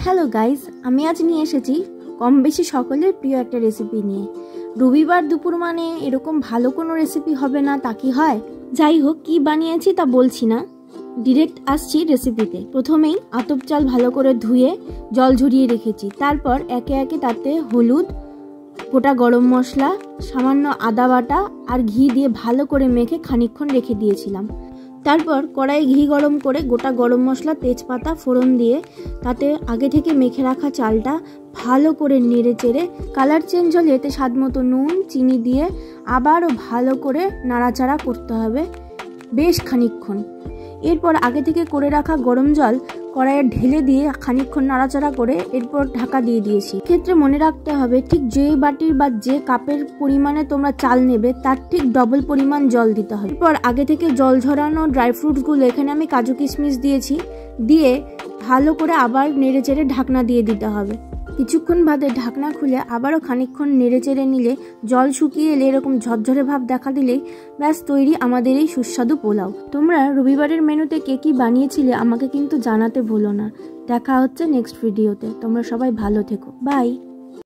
Hello guys, আমি আজ নিয়ে এসেছি কম বেশি সকলের প্রিয় একটা রেসিপি নিয়ে। রবিবার দুপুর মানে এরকম ভালো কোনো রেসিপি হবে না তা কি হয়? যাই হোক, কি বানিয়েছি তা বলছি না, ডিরেক্ট আসছি রেসিপিতে। প্রথমেই আতপ চাল ভালো করে ধুয়ে জল ঝরিয়ে রেখেছি। তারপর একে একে তাতে হলুদ, গোটা গরম মশলা, সামান্য আদা বাটা আর ঘি দিয়ে ভালো করে মেখে খানিকক্ষণ রেখে দিয়েছিলাম। তারপর কড়াইয়ে ঘি গরম করে গোটা গরম মশলা, তেজপাতা ফোড়ন দিয়ে তাতে আগে থেকে মেখে রাখা চালটা ভালো করে নেড়ে চেড়ে কালার চেঞ্জ হলে এতে স্বাদ মতো নুন চিনি দিয়ে আবারও ভালো করে নাড়াচাড়া করতে হবে বেশ খানিকক্ষণ। এরপর আগে থেকে করে রাখা গরম জল কড়াইয়ে ঢেলে দিয়ে খানিকক্ষণ নাড়াচাড়া করে এরপর ঢাকা দিয়ে দিয়েছি। ক্ষেত্রে মনে রাখতে হবে ঠিক যে বাটির বা যে কাপের পরিমাণে তোমরা চাল নেবে তার ঠিক ডবল পরিমাণ জল দিতে হবে। এরপর আগে থেকে জল ঝরানো ড্রাই ফ্রুটসগুলো, এখানে আমি কাজু কিশমিশ দিয়েছি, দিয়ে ভালো করে আবার নেড়ে চেড়ে ঢাকনা দিয়ে দিতে হবে। কিছুক্ষণ বাদে ঢাকনা খুলে আবারও খানিকক্ষণ নেড়ে চেড়ে নিলে জল শুকিয়ে এলে এরকম ঝরঝরে ভাব দেখা দিলেই ব্যাস তৈরি আমাদের এই সুস্বাদু পোলাও। তোমরা রবিবারের মেনুতে কে কি বানিয়েছিলে আমাকে কিন্তু জানাতে ভুলো না। দেখা হচ্ছে নেক্সট ভিডিওতে। তোমরা সবাই ভালো থেকো, বাই।